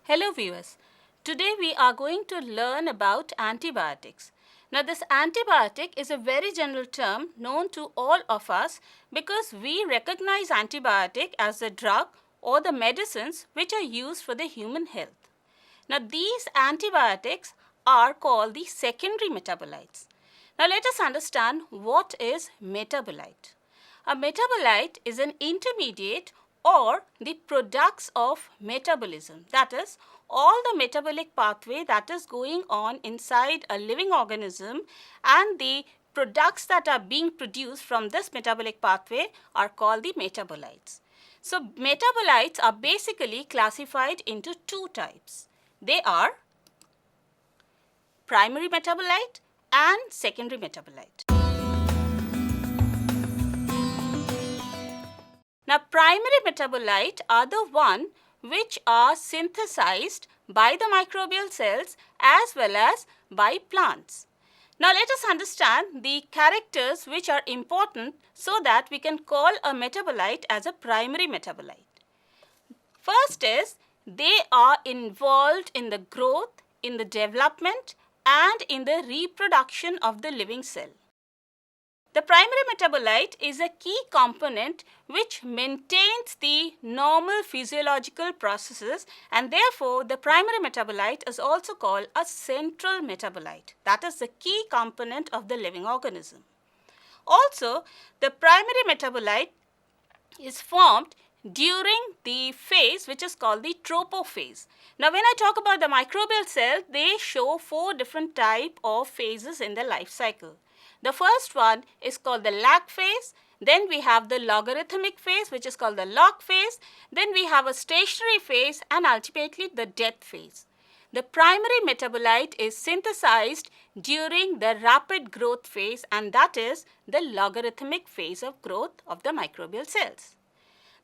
Hello viewers, today we are going to learn about antibiotics. Now this antibiotic is a very general term known to all of us because we recognize antibiotic as the drug or the medicines which are used for the human health. Now these antibiotics are called the secondary metabolites. Now let us understand what is metabolite. A metabolite is an intermediate or the products of metabolism. That is, all the metabolic pathway that is going on inside a living organism and the products that are being produced from this metabolic pathway are called the metabolites. So, metabolites are basically classified into two types. They are primary metabolite and secondary metabolite. Now, primary metabolite are the one which are synthesized by the microbial cells as well as by plants. Now, let us understand the characters which are important so that we can call a metabolite as a primary metabolite. First is they are involved in the growth, in the development and in the reproduction of the living cell. The primary metabolite is a key component which maintains the normal physiological processes, and therefore the primary metabolite is also called a central metabolite. That is the key component of the living organism. Also, the primary metabolite is formed during the phase which is called the tropophase. Now when I talk about the microbial cell, they show four different type of phases in the life cycle. The first one is called the lag phase, then we have the logarithmic phase which is called the log phase, then we have a stationary phase and ultimately the death phase. The primary metabolite is synthesized during the rapid growth phase, and that is the logarithmic phase of growth of the microbial cells.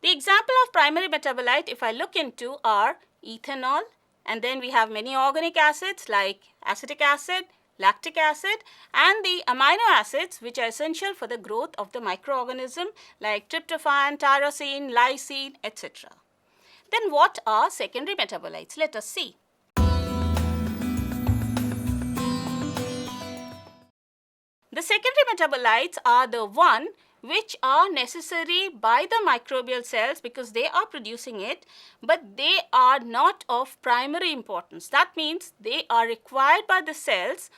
The example of primary metabolite if I look into are ethanol, and then we have many organic acids like acetic acid, lactic acid and the amino acids which are essential for the growth of the microorganism like tryptophan, tyrosine, lysine, etc. Then what are secondary metabolites? Let us see. The secondary metabolites are the one which are necessary by the microbial cells because they are producing it, but they are not of primary importance. That means they are required by the cells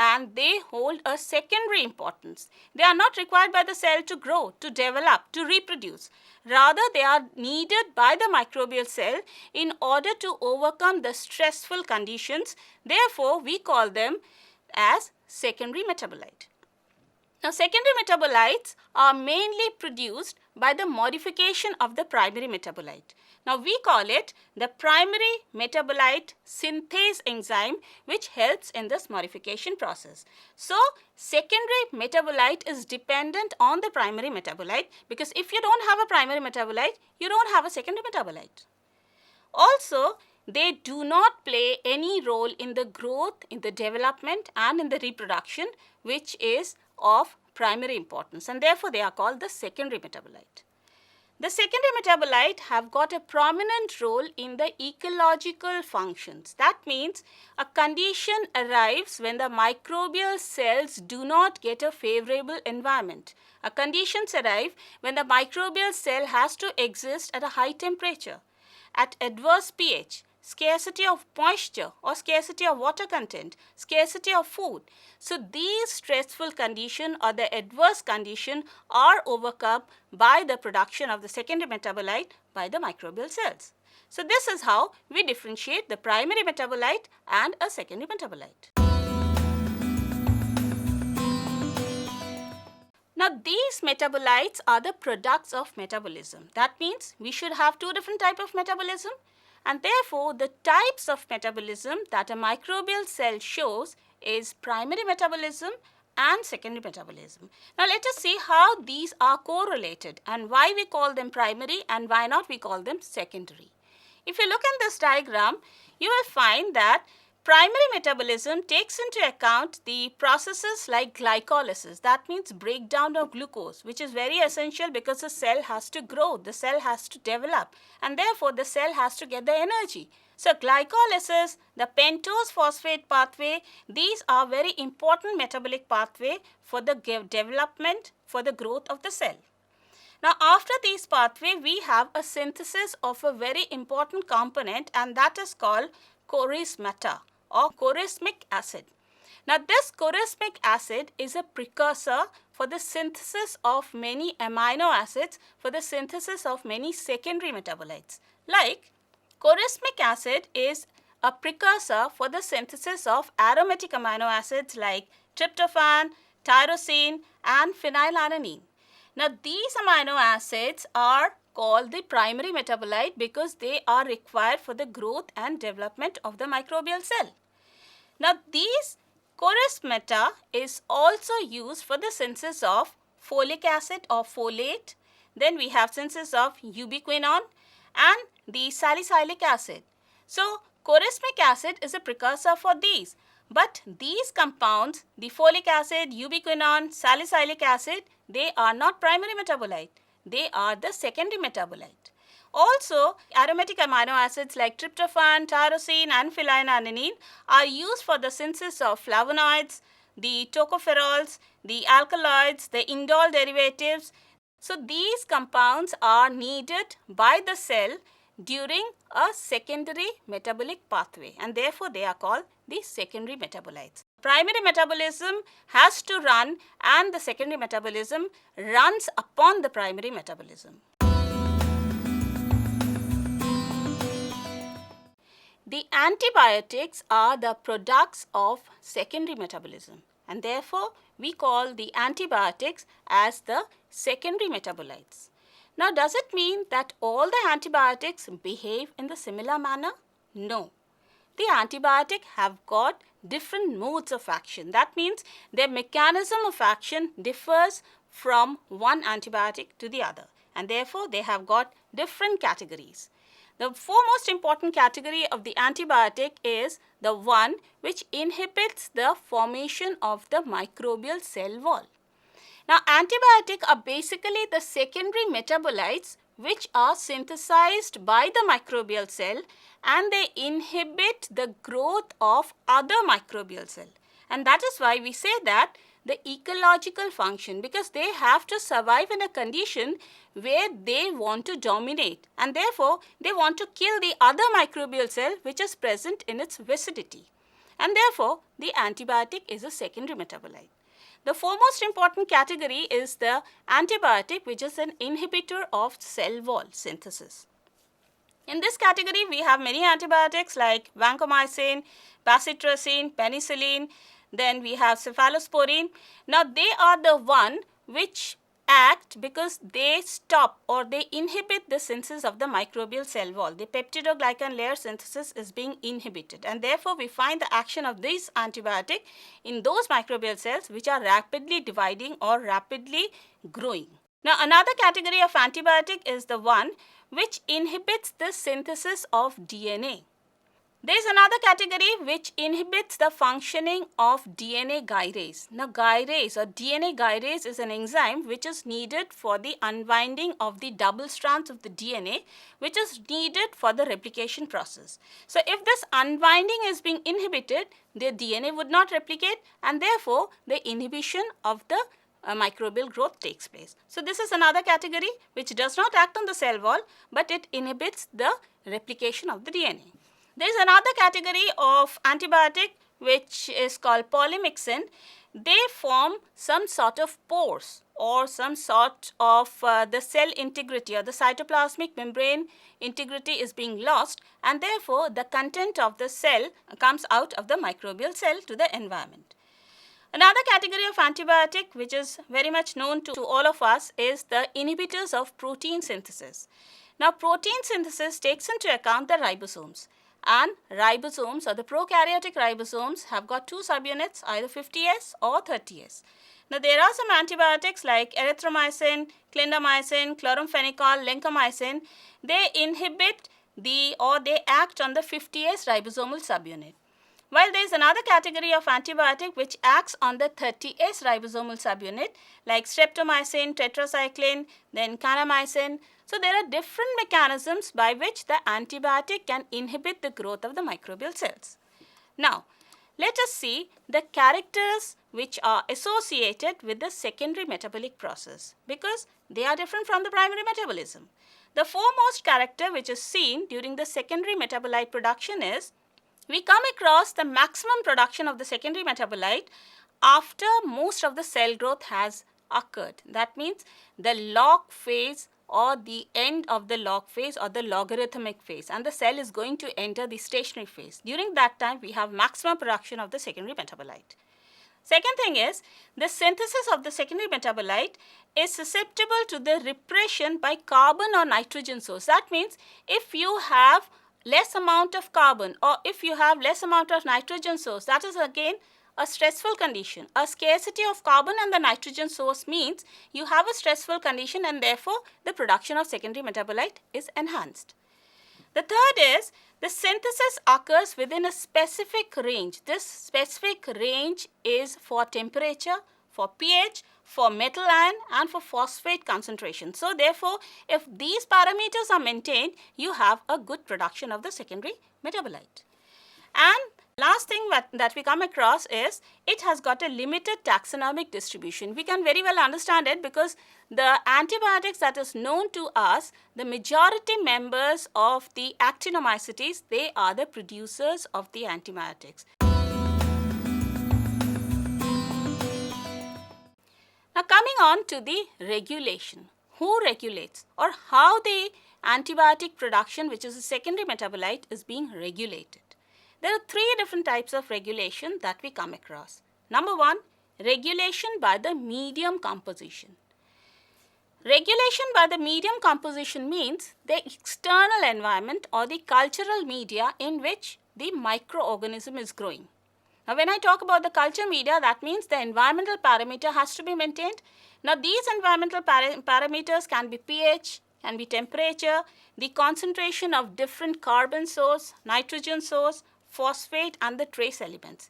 and they hold a secondary importance. They are not required by the cell to grow, to develop, to reproduce. Rather, they are needed by the microbial cell in order to overcome the stressful conditions. Therefore, we call them as secondary metabolite. Now, secondary metabolites are mainly produced by the modification of the primary metabolite. Now, we call it the primary metabolite synthase enzyme which helps in this modification process. So, secondary metabolite is dependent on the primary metabolite because if you don't have a primary metabolite, you don't have a secondary metabolite. Also, they do not play any role in the growth, in the development and in the reproduction which is of primary importance, and therefore they are called the secondary metabolite. The secondary metabolite have got a prominent role in the ecological functions. That means a condition arrives when the microbial cells do not get a favorable environment. A condition arrives when the microbial cell has to exist at a high temperature, at adverse pH, scarcity of moisture or scarcity of water content, scarcity of food. So these stressful conditions or the adverse condition are overcome by the production of the secondary metabolite by the microbial cells. So this is how we differentiate the primary metabolite and a secondary metabolite. Now these metabolites are the products of metabolism. That means we should have two different types of metabolism. And therefore, the types of metabolism that a microbial cell shows is primary metabolism and secondary metabolism. Now, let us see how these are correlated and why we call them primary and why not we call them secondary. If you look in this diagram, you will find that primary metabolism takes into account the processes like glycolysis. That means breakdown of glucose, which is very essential because the cell has to grow, the cell has to develop, and therefore the cell has to get the energy. So glycolysis, the pentose phosphate pathway, these are very important metabolic pathway for the development, for the growth of the cell. Now after these pathway, we have a synthesis of a very important component, and that is called chorismata or chorismic acid. Now this chorismic acid is a precursor for the synthesis of many amino acids, for the synthesis of many secondary metabolites. Like chorismic acid is a precursor for the synthesis of aromatic amino acids like tryptophan, tyrosine and phenylalanine. Now these amino acids are called the primary metabolite because they are required for the growth and development of the microbial cell. Now these chorismata is also used for the synthesis of folic acid or folate. Then we have synthesis of ubiquinone and the salicylic acid. So chorismic acid is a precursor for these. But these compounds, the folic acid, ubiquinone, salicylic acid, they are not primary metabolite. They are the secondary metabolite. Also, aromatic amino acids like tryptophan, tyrosine and phenylalanine are used for the synthesis of flavonoids, the tocopherols, the alkaloids, the indole derivatives. So these compounds are needed by the cell during a secondary metabolic pathway, and therefore they are called the secondary metabolites. Primary metabolism has to run and the secondary metabolism runs upon the primary metabolism. The antibiotics are the products of secondary metabolism, and therefore we call the antibiotics as the secondary metabolites. Now, does it mean that all the antibiotics behave in the similar manner? No. The antibiotic have got different modes of action. That means their mechanism of action differs from one antibiotic to the other, and therefore they have got different categories. The foremost important category of the antibiotic is the one which inhibits the formation of the microbial cell wall. Now, antibiotics are basically the secondary metabolites which are synthesized by the microbial cell, and they inhibit the growth of other microbial cell. And that is why we say that the ecological function, because they have to survive in a condition where they want to dominate, and therefore they want to kill the other microbial cell which is present in its vicinity. And therefore, the antibiotic is a secondary metabolite. The foremost important category is the antibiotic which is an inhibitor of cell wall synthesis. In this category, we have many antibiotics like vancomycin, bacitracin, penicillin, then we have cephalosporin. Now, they are the one which act because they stop or they inhibit the synthesis of the microbial cell wall. The peptidoglycan layer synthesis is being inhibited, and therefore we find the action of this antibiotic in those microbial cells which are rapidly dividing or rapidly growing. Now, another category of antibiotic is the one which inhibits the synthesis of DNA. There is another category which inhibits the functioning of DNA gyrase. Now, gyrase or DNA gyrase is an enzyme which is needed for the unwinding of the double strands of the DNA, which is needed for the replication process. So, if this unwinding is being inhibited, the DNA would not replicate, and therefore the inhibition of the microbial growth takes place. So, this is another category which does not act on the cell wall, but it inhibits the replication of the DNA. There is another category of antibiotic which is called polymyxin. They form some sort of pores or some sort of the cell integrity or the cytoplasmic membrane integrity is being lost, and therefore the content of the cell comes out of the microbial cell to the environment. Another category of antibiotic which is very much known to all of us is the inhibitors of protein synthesis. Now, protein synthesis takes into account the ribosomes. And ribosomes or the prokaryotic ribosomes have got two subunits, either 50S or 30S. Now, there are some antibiotics like erythromycin, clindamycin, chloramphenicol, lincomycin. They inhibit they act on the 50S ribosomal subunit. While there is another category of antibiotic which acts on the 30S ribosomal subunit like streptomycin, tetracycline, then kanamycin. So there are different mechanisms by which the antibiotic can inhibit the growth of the microbial cells. Now, let us see the characters which are associated with the secondary metabolic process, because they are different from the primary metabolism. The foremost character which is seen during the secondary metabolite production is, we come across the maximum production of the secondary metabolite after most of the cell growth has occurred. That means the log phase or the end of the log phase or the logarithmic phase, and the cell is going to enter the stationary phase. During that time, we have maximum production of the secondary metabolite. Second thing is, the synthesis of the secondary metabolite is susceptible to the repression by carbon or nitrogen source. That means if you have less amount of carbon or if you have less amount of nitrogen source, that is again a stressful condition. A scarcity of carbon and the nitrogen source means you have a stressful condition, and therefore the production of secondary metabolite is enhanced. The third is, the synthesis occurs within a specific range. This specific range is for temperature, for pH, for metal ion, and for phosphate concentration. So therefore, if these parameters are maintained, you have a good production of the secondary metabolite. And last thing that we come across is, it has got a limited taxonomic distribution. We can very well understand it because the antibiotics that is known to us, the majority members of the actinomycetes, they are the producers of the antibiotics. Now coming on to the regulation. Who regulates, or how the antibiotic production, which is a secondary metabolite, is being regulated? There are three different types of regulation that we come across. Number one, regulation by the medium composition. Regulation by the medium composition means the external environment or the cultural media in which the microorganism is growing. Now, when I talk about the culture media, that means the environmental parameter has to be maintained. Now, these environmental parameters can be pH, can be temperature, the concentration of different carbon source, nitrogen source, phosphate, and the trace elements.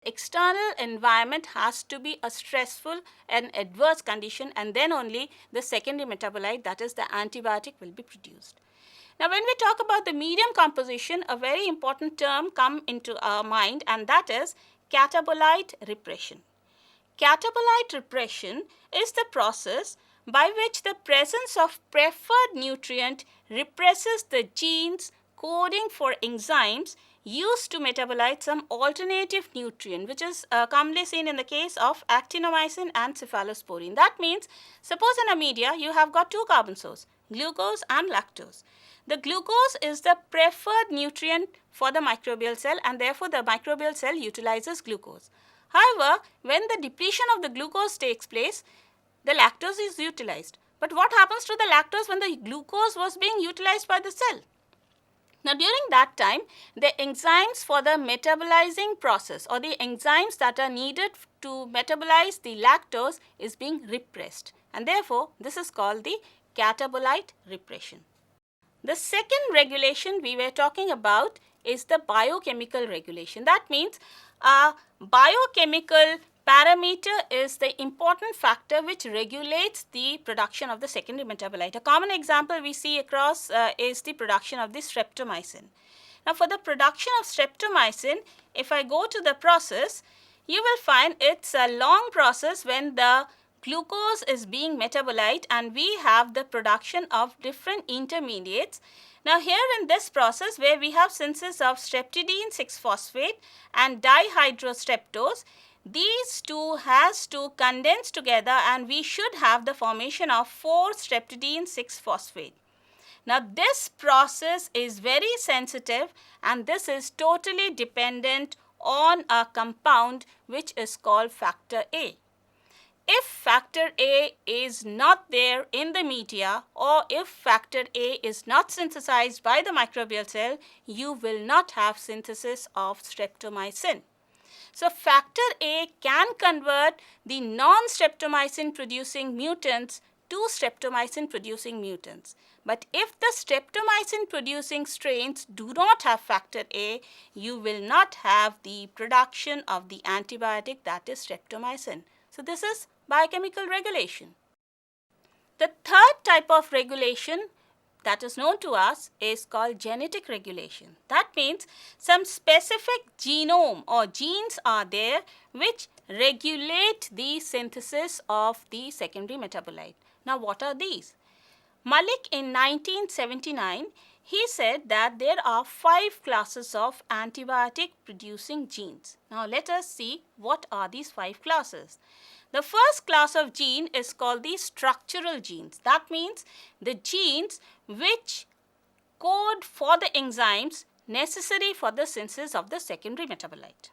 External environment has to be a stressful and adverse condition, and then only the secondary metabolite, that is the antibiotic, will be produced. Now, when we talk about the medium composition, a very important term come into our mind, and that is catabolite repression. Catabolite repression is the process by which the presence of preferred nutrient represses the genes coding for enzymes used to metabolize some alternative nutrient, which is commonly seen in the case of actinomycin and cephalosporin. That means, suppose in a media you have got two carbon sources, glucose and lactose. The glucose is the preferred nutrient for the microbial cell, and therefore the microbial cell utilizes glucose. However, when the depletion of the glucose takes place, the lactose is utilized. But what happens to the lactose when the glucose was being utilized by the cell? Now, during that time, the enzymes for the metabolizing process or the enzymes that are needed to metabolize the lactose is being repressed, and therefore this is called the catabolite repression. The second regulation we were talking about is the biochemical regulation. That means a biochemical parameter is the important factor which regulates the production of the secondary metabolite. A common example we see across is the production of the streptomycin. Now, for the production of streptomycin, if I go to the process, you will find it's a long process when the glucose is being metabolized and we have the production of different intermediates. Now, here in this process where we have synthesis of streptidine 6-phosphate and dihydrostreptose, these two has to condense together and we should have the formation of 4-streptidine 6-phosphate. Now, this process is very sensitive and this is totally dependent on a compound which is called factor A. If factor A is not there in the media, or if factor A is not synthesized by the microbial cell, you will not have synthesis of streptomycin. So, factor A can convert the non-streptomycin producing mutants to streptomycin producing mutants. But if the streptomycin producing strains do not have factor A, you will not have the production of the antibiotic, that is streptomycin. So, this is biochemical regulation. The third type of regulation that is known to us is called genetic regulation. That means some specific genome or genes are there which regulate the synthesis of the secondary metabolite. Now, what are these? Malik in 1979, he said that there are 5 classes of antibiotic producing genes. Now, let us see what are these 5 classes. The first class of gene is called the structural genes. That means the genes which code for the enzymes necessary for the synthesis of the secondary metabolite.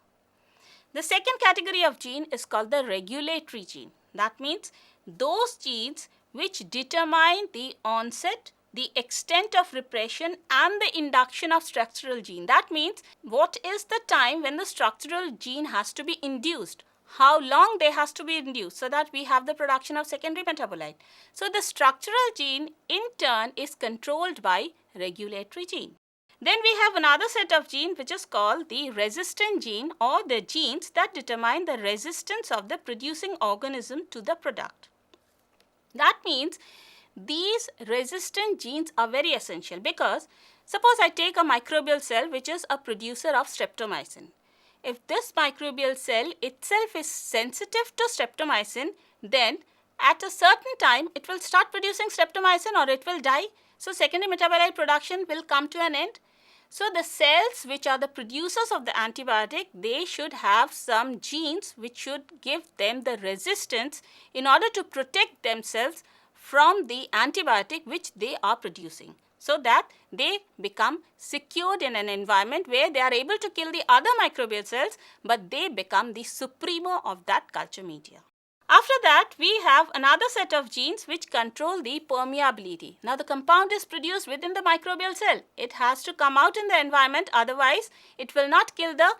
The second category of gene is called the regulatory gene. That means those genes which determine the onset, the extent of repression and the induction of structural gene. That means what is the time when the structural gene has to be induced, how long they has to be induced so that we have the production of secondary metabolite. So the structural gene in turn is controlled by regulatory gene. Then we have another set of genes which is called the resistant gene, or the genes that determine the resistance of the producing organism to the product. That means these resistant genes are very essential because suppose I take a microbial cell which is a producer of streptomycin. If this microbial cell itself is sensitive to streptomycin, then at a certain time it will start producing streptomycin or it will die. So secondary metabolite production will come to an end. So the cells which are the producers of the antibiotic, they should have some genes which should give them the resistance in order to protect themselves from the antibiotic which they are producing, so that they become secured in an environment where they are able to kill the other microbial cells, but they become the supremo of that culture media. After that, we have another set of genes which control the permeability. Now, the compound is produced within the microbial cell. It has to come out in the environment, otherwise it will not kill the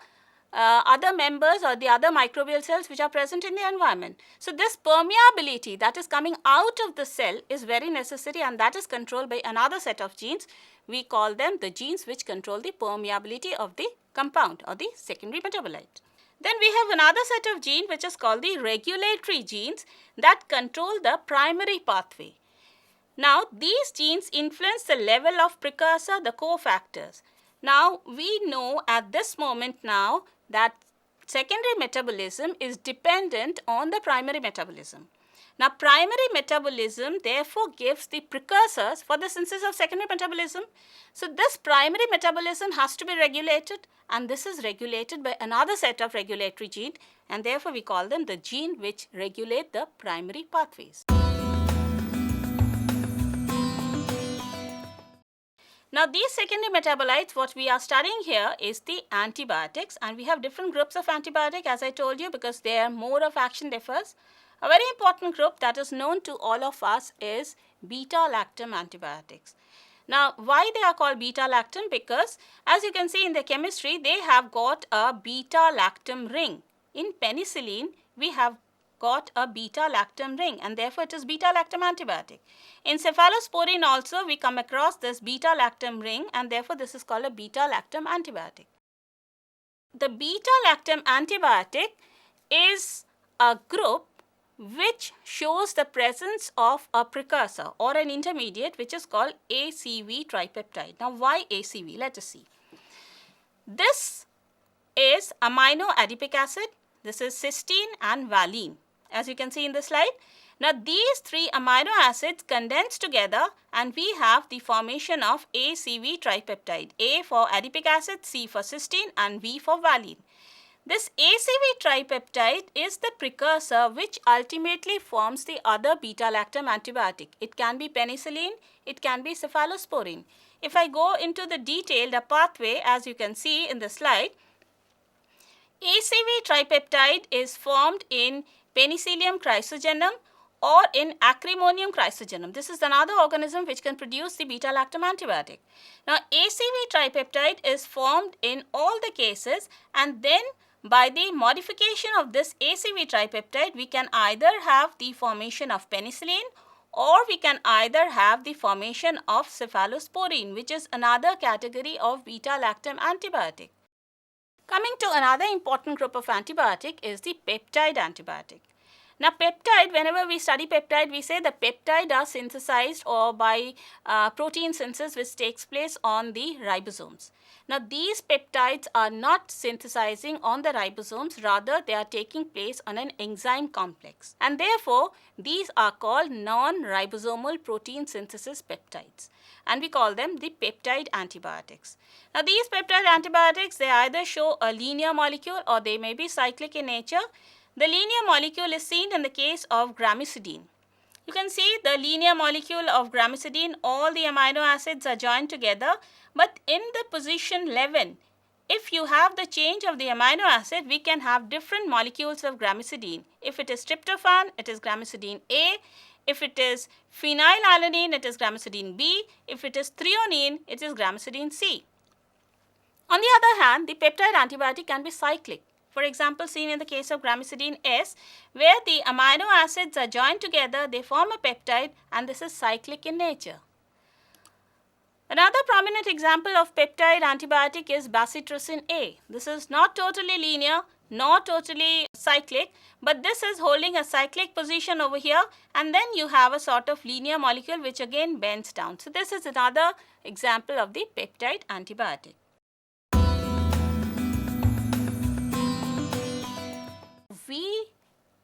other members or the other microbial cells which are present in the environment. So, this permeability that is coming out of the cell is very necessary, and that is controlled by another set of genes. We call them the genes which control the permeability of the compound or the secondary metabolite. Then we have another set of genes which is called the regulatory genes that control the primary pathway. Now, these genes influence the level of precursor, the cofactors. Now, we know at this moment now that secondary metabolism is dependent on the primary metabolism. Now, primary metabolism therefore gives the precursors for the synthesis of secondary metabolism. So, this primary metabolism has to be regulated, and this is regulated by another set of regulatory genes, and therefore we call them the gene which regulate the primary pathways. Now, these secondary metabolites, what we are studying here is the antibiotics, and we have different groups of antibiotic, as I told you, because their mode of action differs. A very important group that is known to all of us is beta-lactam antibiotics. Now, why they are called beta-lactam? Because as you can see in the chemistry, they have got a beta-lactam ring. In penicillin, we have got a beta-lactam ring, and therefore it is beta-lactam antibiotic. In cephalosporin also, we come across this beta-lactam ring, and therefore this is called a beta-lactam antibiotic. The beta-lactam antibiotic is a group which shows the presence of a precursor or an intermediate which is called ACV tripeptide. Now, why ACV? Let us see. This is amino adipic acid, this is cysteine and valine, as you can see in the slide. Now, these 3 amino acids condense together and we have the formation of ACV tripeptide. A for adipic acid, C for cysteine and V for valine. This ACV tripeptide is the precursor which ultimately forms the other beta-lactam antibiotic. It can be penicillin, it can be cephalosporin. If I go into the detailed pathway, as you can see in the slide, ACV tripeptide is formed in Penicillium chrysogenum or in Acremonium chrysogenum. This is another organism which can produce the beta-lactam antibiotic. Now, ACV tripeptide is formed in all the cases, and then by the modification of this ACV tripeptide, we can either have the formation of penicillin or we can either have the formation of cephalosporin, which is another category of beta-lactam antibiotic. Coming to another important group of antibiotic is the peptide antibiotic. Now peptide, whenever we study peptide, we say the peptide are synthesized or by protein synthesis which takes place on the ribosomes. Now these peptides are not synthesizing on the ribosomes, rather they are taking place on an enzyme complex, and therefore these are called non-ribosomal protein synthesis peptides, and we call them the peptide antibiotics. Now these peptide antibiotics, they either show a linear molecule or they may be cyclic in nature. The linear molecule is seen in the case of gramicidine. You can see the linear molecule of gramicidine, all the amino acids are joined together, but in the position 11, if you have the change of the amino acid, we can have different molecules of gramicidine. If it is tryptophan, it is gramicidine A. If it is phenylalanine, it is gramicidine B. If it is threonine, it is gramicidine C. On the other hand, the peptide antibiotic can be cyclic. For example, seen in the case of gramicidine S, where the amino acids are joined together, they form a peptide, and this is cyclic in nature. Another prominent example of peptide antibiotic is bacitracin A. This is not totally linear, not totally cyclic, but this is holding a cyclic position over here, and then you have a sort of linear molecule which again bends down. So this is another example of the peptide antibiotic. We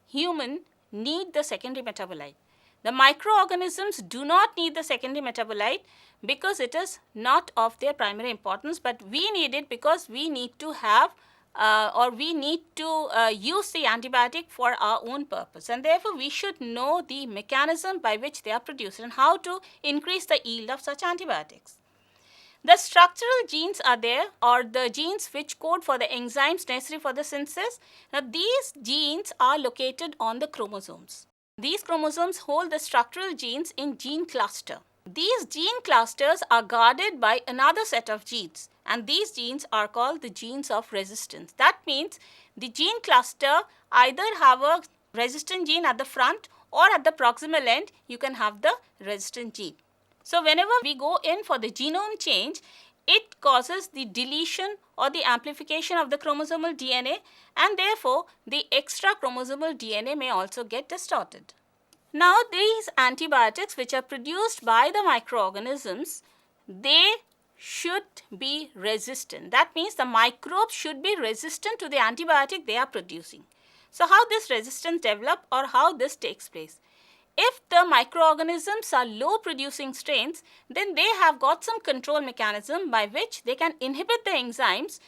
human need the secondary metabolite. The microorganisms do not need the secondary metabolite because it is not of their primary importance, but we need it because we need to have use the antibiotic for our own purpose, and therefore we should know the mechanism by which they are produced and how to increase the yield of such antibiotics. The structural genes are there, or the genes which code for the enzymes necessary for the synthesis. Now these genes are located on the chromosomes. These chromosomes hold the structural genes in gene cluster. These gene clusters are guarded by another set of genes, and these genes are called the genes of resistance. That means the gene cluster either have a resistant gene at the front, or at the proximal end you can have the resistant gene. So whenever we go in for the genome change, it causes the deletion or the amplification of the chromosomal DNA, and therefore the extra chromosomal DNA may also get distorted. Now these antibiotics which are produced by the microorganisms, they should be resistant. That means the microbes should be resistant to the antibiotic they are producing. So how this resistance develops, or how this takes place? If the microorganisms are low producing strains, then they have got some control mechanism by which they can inhibit the enzymes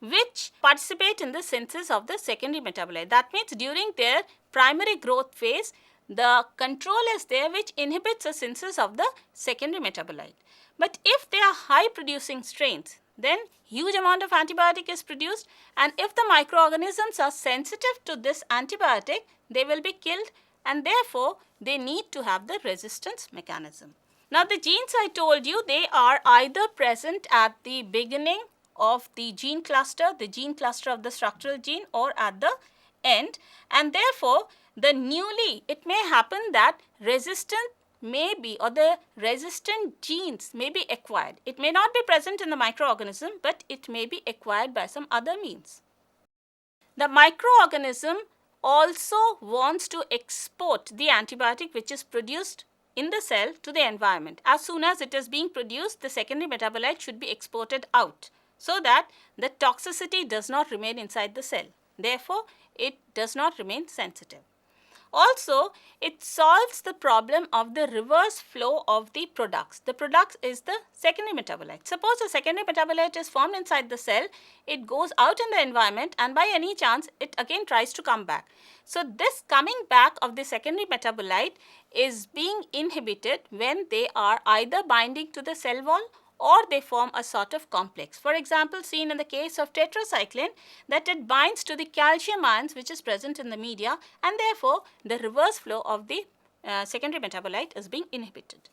which participate in the synthesis of the secondary metabolite. That means during their primary growth phase, the control is there which inhibits the synthesis of the secondary metabolite. But if they are high producing strains, then huge amount of antibiotic is produced, and if the microorganisms are sensitive to this antibiotic, they will be killed, and therefore they need to have the resistance mechanism. Now the genes I told you, they are either present at the beginning of the gene cluster of the structural gene, or at the end, and therefore it may happen that resistant may be, or the resistant genes may be acquired. It may not be present in the microorganism, but it may be acquired by some other means. The microorganism also wants to export the antibiotic which is produced in the cell to the environment. As soon as it is being produced, the secondary metabolite should be exported out, so that the toxicity does not remain inside the cell. Therefore, it does not remain sensitive. Also, it solves the problem of the reverse flow of the products. The products is the secondary metabolite. Suppose a secondary metabolite is formed inside the cell, it goes out in the environment, and by any chance it again tries to come back. So this coming back of the secondary metabolite is being inhibited when they are either binding to the cell wall, or they form a sort of complex. For example, seen in the case of tetracycline, that it binds to the calcium ions which is present in the media, and therefore the reverse flow of the secondary metabolite is being inhibited.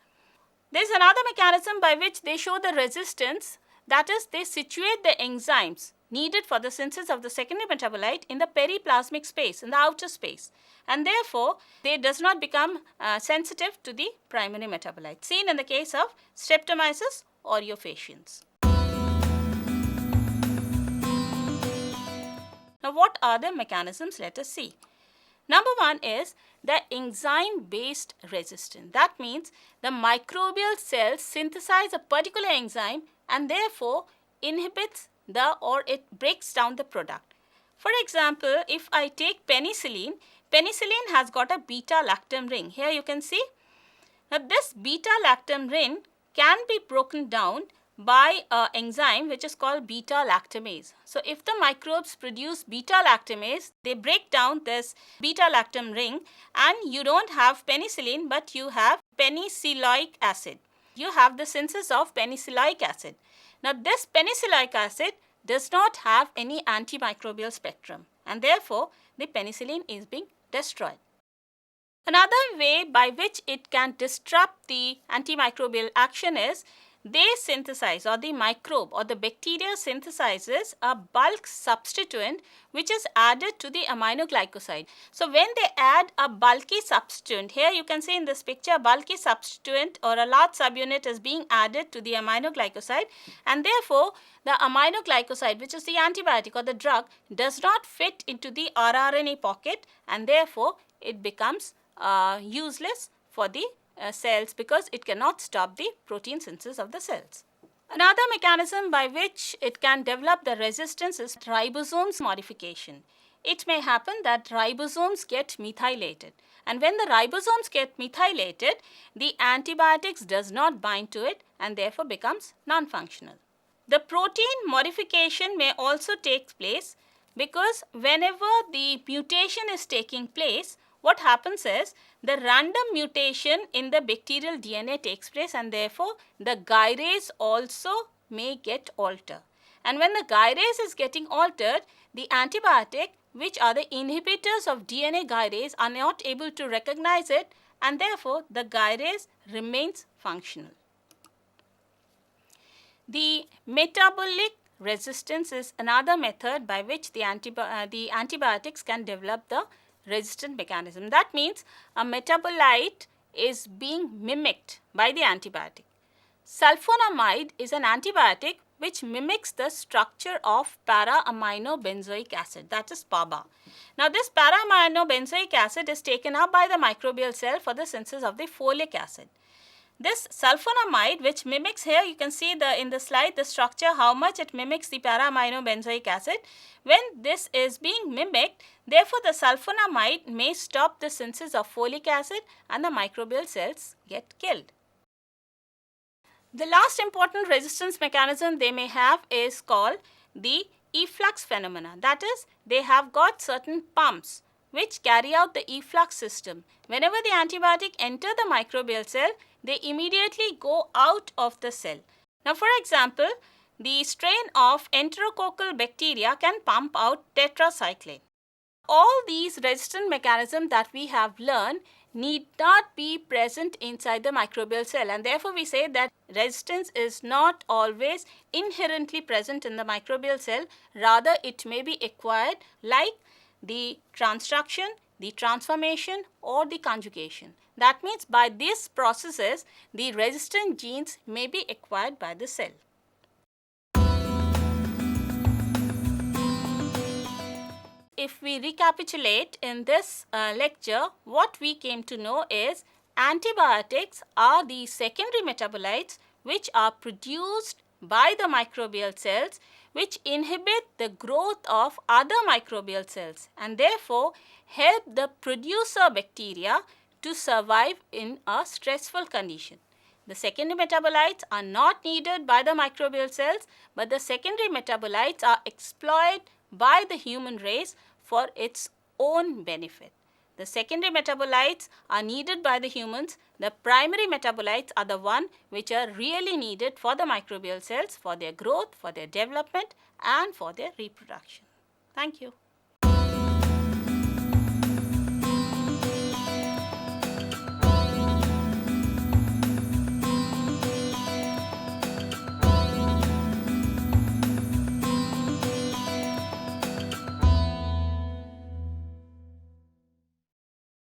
There is another mechanism by which they show the resistance, that is, they situate the enzymes needed for the synthesis of the secondary metabolite in the periplasmic space, in the outer space, and therefore they does not become sensitive to the primary metabolite, seen in the case of Streptomyces aureofaciens. Now what are the mechanisms? Let us see. Number one is the enzyme-based resistance. That means the microbial cells synthesize a particular enzyme and therefore inhibits or it breaks down the product. For example, if I take penicillin, penicillin has got a beta-lactam ring. Here you can see. Now this beta-lactam ring can be broken down by an enzyme which is called beta-lactamase. So if the microbes produce beta-lactamase, they break down this beta-lactam ring and you don't have penicillin but you have penicilloic acid. You have the synthesis of penicilloic acid. Now this penicilloic acid does not have any antimicrobial spectrum and therefore the penicillin is being destroyed. Another way by which it can disrupt the antimicrobial action is they synthesize, or the microbe or the bacteria synthesizes a bulk substituent which is added to the aminoglycoside. So when they add a bulky substituent, here you can see in this picture a bulky substituent or a large subunit is being added to the aminoglycoside, and therefore the aminoglycoside, which is the antibiotic or the drug, does not fit into the rRNA pocket and therefore it becomes useless for the cells because it cannot stop the protein synthesis of the cells. Another mechanism by which it can develop the resistance is ribosomes modification. It may happen that ribosomes get methylated, and when the ribosomes get methylated, the antibiotics does not bind to it and therefore becomes non-functional. The protein modification may also take place because whenever the mutation is taking place, what happens is the random mutation in the bacterial DNA takes place and therefore the gyrase also may get altered. And when the gyrase is getting altered, the antibiotic, which are the inhibitors of DNA gyrase, are not able to recognize it and therefore the gyrase remains functional. The metabolic resistance is another method by which the antibiotics can develop the resistant mechanism. That means a metabolite is being mimicked by the antibiotic. Sulfonamide is an antibiotic which mimics the structure of para-aminobenzoic acid, that is PABA. Now this para-aminobenzoic acid is taken up by the microbial cell for the synthesis of the folic acid. This sulfonamide, which mimics, here you can see in the slide the structure, how much it mimics the para-aminobenzoic acid. When this is being mimicked, therefore the sulfonamide may stop the synthesis of folic acid and the microbial cells get killed. The last important resistance mechanism they may have is called the efflux phenomena. That is, they have got certain pumps which carry out the efflux system. Whenever the antibiotic enters the microbial cell, they immediately go out of the cell. Now, for example, the strain of enterococcal bacteria can pump out tetracycline. All these resistant mechanisms that we have learned need not be present inside the microbial cell, and therefore we say that resistance is not always inherently present in the microbial cell. Rather, it may be acquired like the transduction, the transformation or the conjugation. That means by these processes, the resistant genes may be acquired by the cell. If we recapitulate in this lecture, what we came to know is antibiotics are the secondary metabolites which are produced by the microbial cells which inhibit the growth of other microbial cells and therefore help the producer bacteria to survive in a stressful condition. The secondary metabolites are not needed by the microbial cells, but the secondary metabolites are exploited by the human race for its own benefit. The secondary metabolites are needed by the humans. The primary metabolites are the one which are really needed for the microbial cells for their growth, for their development and for their reproduction. Thank you.